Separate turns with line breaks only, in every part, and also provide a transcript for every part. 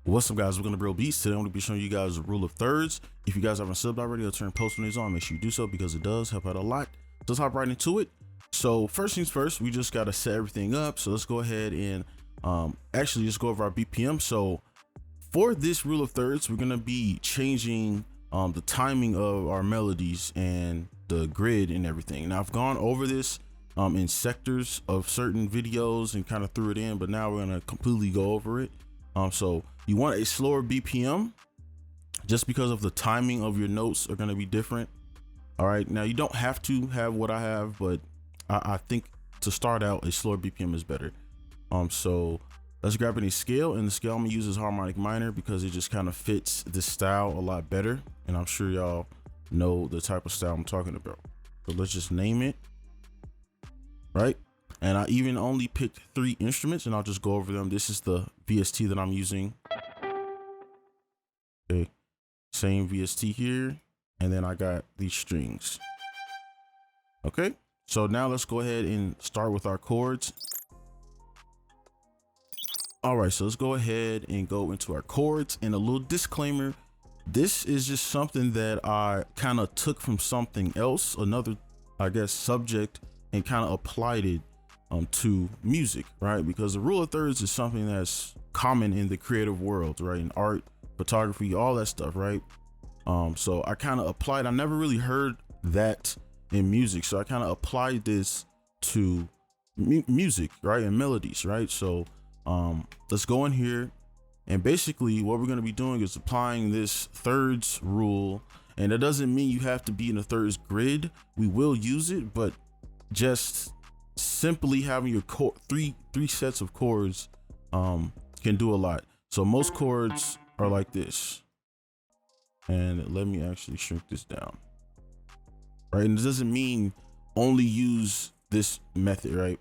What's up, guys? We're gonna Bro Beats. Today I'm gonna be showing you guys the rule of thirds. If you guys haven't subbed already or turn post notifications on, make sure you do so because it does help out a lot. So let's hop right into it. So first things first, we just gotta set everything up. So let's go ahead and actually just go over our BPM. So for this rule of thirds, we're gonna be changing the timing of our melodies and the grid and everything. Now I've gone over this in sectors of certain videos and kind of threw it in, but now we're gonna completely go over it. So you want a slower BPM just because of the timing of your notes are going to be different. All right, now you don't have to have what I have, but I think to start out a slower BPM is better. So let's grab any scale, and the scale I'm gonna use is harmonic minor because it just kind of fits this style a lot better, and I'm sure y'all know the type of style I'm talking about. So let's just name it, right? And I even only picked 3 instruments, and I'll just go over them. This is the VST that I'm using. Okay, same VST here. And then I got these strings. Okay, so now let's go ahead and start with our chords. All right, so let's go ahead and go into our chords. And a little disclaimer, this is just something that I kind of took from something else, another, I guess, subject, and kind of applied it to music, right? Because the rule of thirds is something that's common in the creative world, right? In art, photography, all that stuff, right? So I kind of applied, I never really heard that in music. So I kind of applied this to music, right? And melodies, right? So let's go in here, and basically what we're going to be doing is applying this thirds rule. And that doesn't mean you have to be in a thirds grid. We will use it, but just simply having your three sets of chords can do a lot. So most chords are like this, and let me actually shrink this down, right? And it doesn't mean only use this method, right?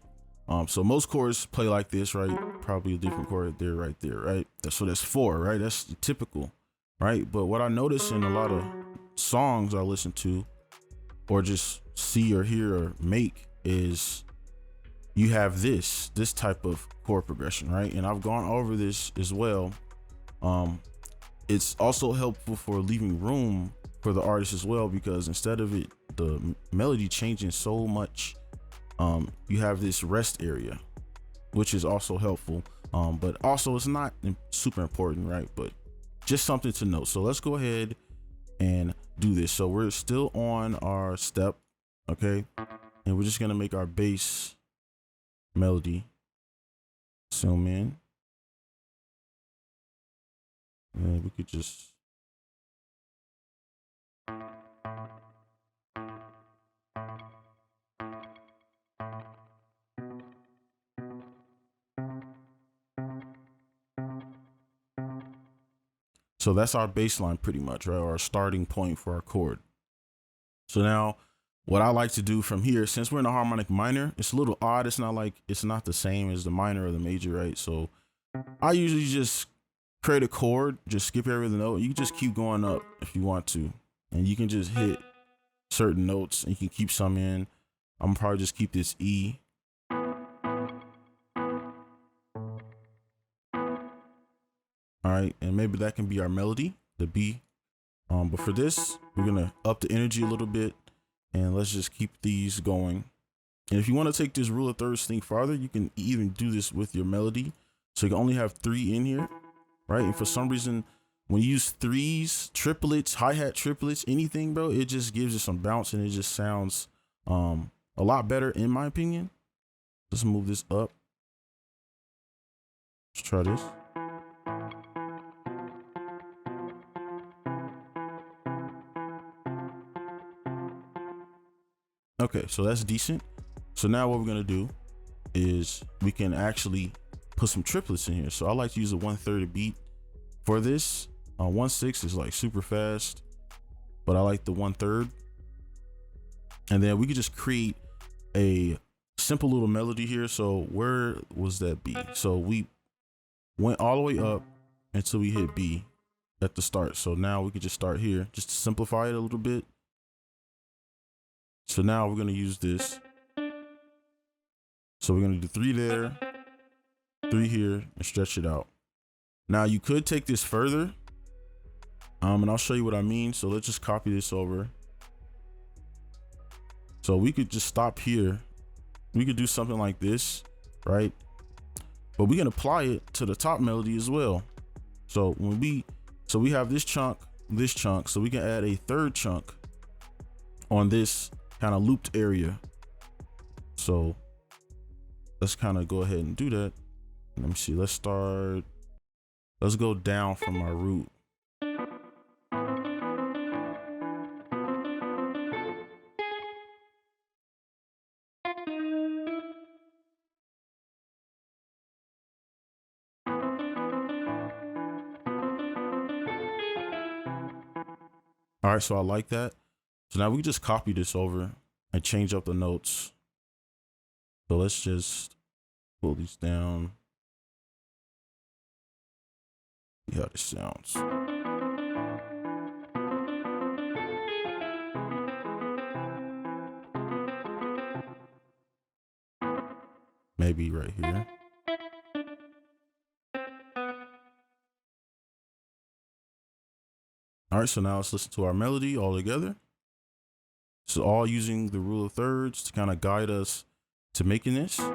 So most chords play like this, right? Probably a different chord there, right there, right? So that's 4, right? That's typical, right? But what I notice in a lot of songs I listen to or just see or hear or make is you have this type of chord progression, right? And I've gone over this as well. It's also helpful for leaving room for the artist as well, because instead of the melody changing so much, you have this rest area, which is also helpful. But also it's not super important, right? But just something to note. So let's go ahead and do this. So we're still on our step, okay? And we're just gonna make our bass melody. Zoom in. And we could just so that's our baseline pretty much, right? Or our starting point for our chord. So now what I like to do from here, since we're in a harmonic minor, it's a little odd. It's not the same as the minor or the major, right? So I usually just create a chord, just skip every other note. You can just keep going up if you want to, and you can just hit certain notes and you can keep some in. I'm probably just keep this E. All right, and maybe that can be our melody, the B. But for this, we're gonna up the energy a little bit, and let's just keep these going. And if you want to take this rule of thirds thing farther, you can even do this with your melody. So you can only have 3 in here, right? And for some reason, when you use 3s, triplets, hi-hat triplets, anything, bro, it just gives you some bounce, and it just sounds a lot better in my opinion. Let's move this up. Let's try this. Okay, so that's decent. So now what we're gonna do is we can actually put some triplets in here. So I like to use a 1/3 beat for this. 1/6 is like super fast, but I like the 1/3. And then we could just create a simple little melody here. So where was that B? So we went all the way up until we hit B at the start. So now we could just start here, just to simplify it a little bit. So now we're gonna use this. So we're gonna do 3 there, 3 here, and stretch it out. Now you could take this further, and I'll show you what I mean. So let's just copy this over. So we could just stop here. We could do something like this, right? But we can apply it to the top melody as well. So when we have this chunk, so we can add a third chunk on this kind of looped area. So let's kind of go ahead and do that. Let me see, let's go down from our root. All right, so I like that. So now we just copy this over and change up the notes. So let's just pull these down. See how this sounds. Maybe right here. All right, so now let's listen to our melody all together. So all using the rule of thirds to kind of guide us to making this. All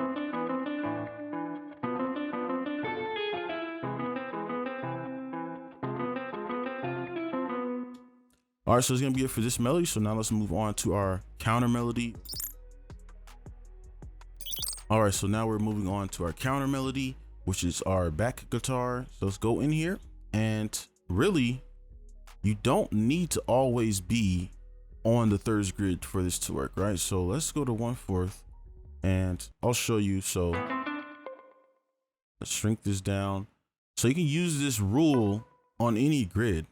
right, so it's gonna be it for this melody. So now let's move on to our counter melody. All right, so now we're moving on to our counter melody, which is our back guitar. So let's go in here, and really, you don't need to always be on the thirds grid for this to work, right? So let's go to 1/4, and I'll show you. So let's shrink this down. So you can use this rule on any grid.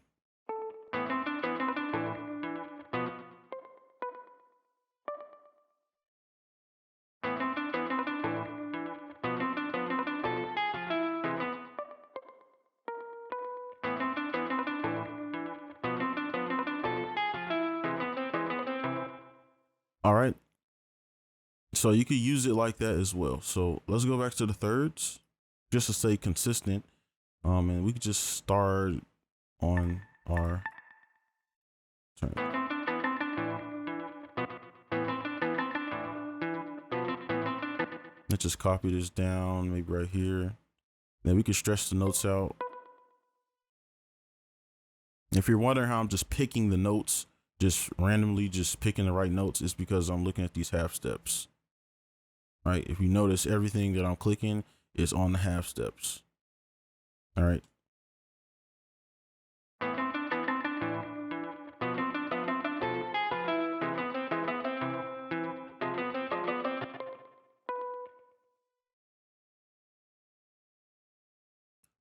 All right, so you could use it like that as well. So let's go back to the thirds just to stay consistent. And we could just start on our turn. Let's just copy this down, maybe right here. Then we can stretch the notes out. If you're wondering how I'm just picking the notes, just randomly just picking the right notes, it's because I'm looking at these half steps. Right? If you notice, everything that I'm clicking is on the half steps. All right.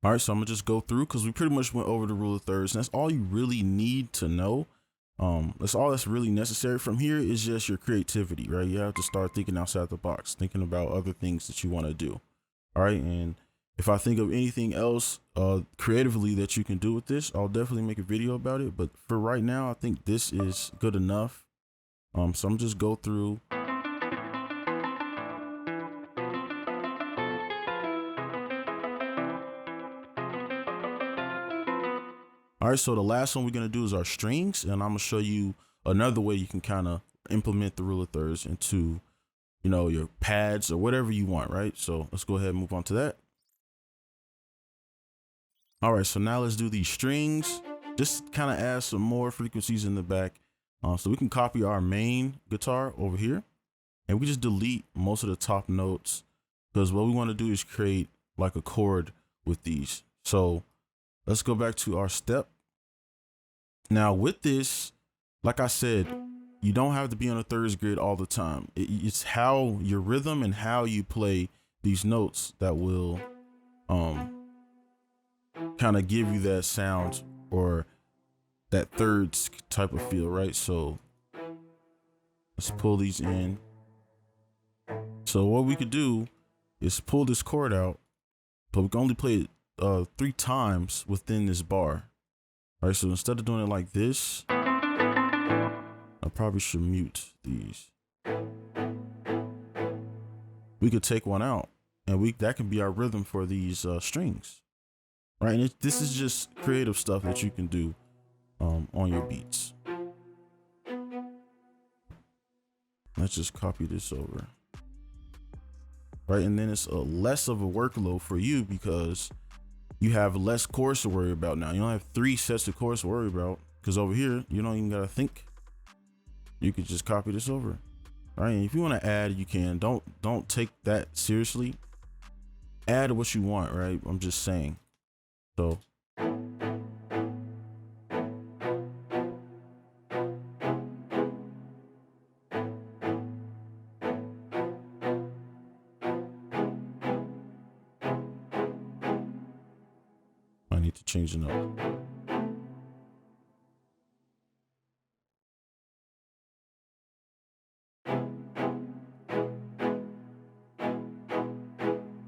All right, so I'm gonna just go through because we pretty much went over the rule of thirds. And that's all you really need to know. That's all that's really necessary. From here is just your creativity, right? You have to start thinking outside the box, thinking about other things that you want to do. All right, and if I think of anything else creatively that you can do with this, I'll definitely make a video about it. But for right now, I think this is good enough. So I'm just go through. All right, so the last one we're gonna do is our strings, and I'm gonna show you another way you can kind of implement the rule of thirds into, you know, your pads or whatever you want, right? So let's go ahead and move on to that. All right, so now let's do these strings. Just kind of add some more frequencies in the back. So we can copy our main guitar over here, and we just delete most of the top notes because what we want to do is create like a chord with these. So let's go back to our step. Now with this, like I said, you don't have to be on a thirds grid all the time. It's how your rhythm and how you play these notes that will kind of give you that sound or that thirds type of feel, right? So let's pull these in. So what we could do is pull this chord out, but we can only play it 3 times within this bar. All right, so instead of doing it like this, I probably should mute these. We could take one out, and that can be our rhythm for these strings. right? And this is just creative stuff that you can do on your beats. Let's just copy this over, right? And then it's less of a workload for you because you have less chords to worry about now. You don't have 3 sets of chords to worry about, because over here you don't even gotta think. You could just copy this over, right? And if you want to add, you can. Don't take that seriously. Add what you want, right? I'm just saying. So I need to change the note.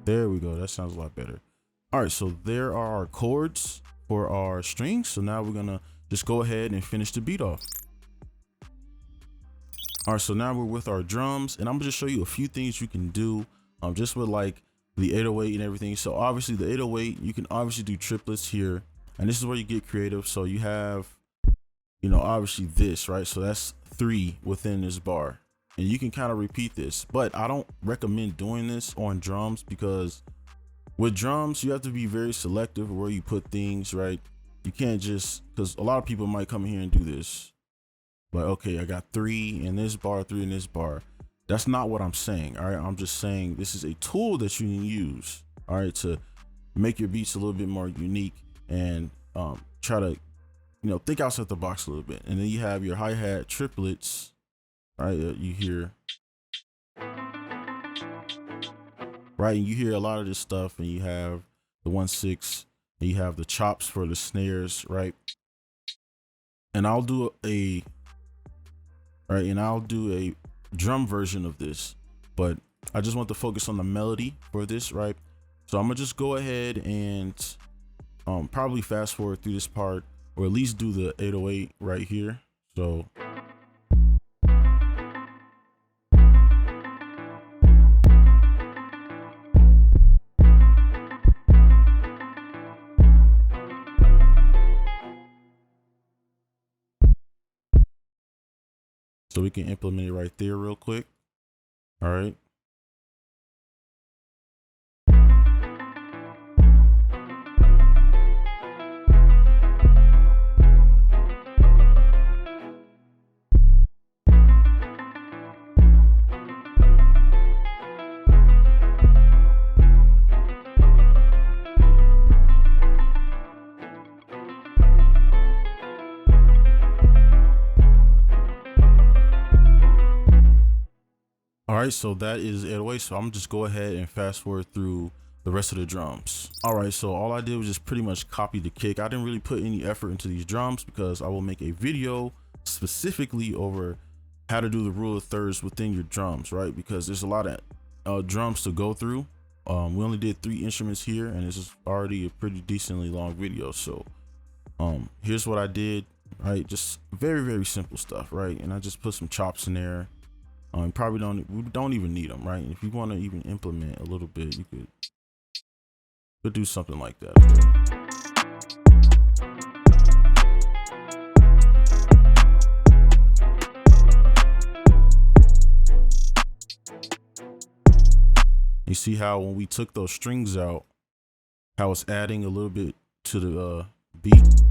There we go. That sounds a lot better. All right, so there are our chords for our strings. So now we're gonna just go ahead and finish the beat off. All right, so now we're with our drums, and I'm gonna just show you a few things you can do just with like the 808 and everything. So obviously the 808, you can obviously do triplets here, and this is where you get creative. So you have, you know, obviously this, right? So that's 3 within this bar. And you can kind of repeat this, but I don't recommend doing this on drums, because with drums, you have to be very selective where you put things, right? You can't just, because a lot of people might come here and do this. But okay, I got 3 in this bar, 3 in this bar. That's not what I'm saying, all right? I'm just saying this is a tool that you can use, all right, to make your beats a little bit more unique and try to, you know, think outside the box a little bit. And then you have your hi-hat triplets. Right, you hear, right, and you hear a lot of this stuff, and you have the 1/6, and you have the chops for the snares, right? And I'll do a drum version of this, but I just want to focus on the melody for this, right? So I'm gonna just go ahead and probably fast forward through this part, or at least do the 808 right here. So we can implement it right there real quick. All right. All right, so that is it away. So I'm just go ahead and fast forward through the rest of the drums. All right, so all I did was just pretty much copy the kick. I didn't really put any effort into these drums because I will make a video specifically over how to do the rule of thirds within your drums, right? Because there's a lot of drums to go through. We only did 3 instruments here, and this is already a pretty decently long video. So here's what I did, right? Just very, very simple stuff, right? And I just put some chops in there. We don't even need them, right? If you want to even implement a little bit, you could do something like that. You see how when we took those strings out, how it's adding a little bit to the beat.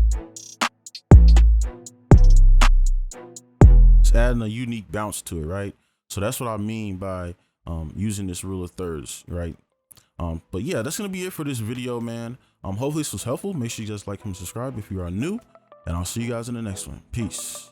It's adding a unique bounce to it, right? So that's what I mean by using this rule of thirds, right? But yeah, that's gonna be it for this video, man. Hopefully this was helpful. Make sure you guys like and subscribe if you are new, and I'll see you guys in the next one. Peace.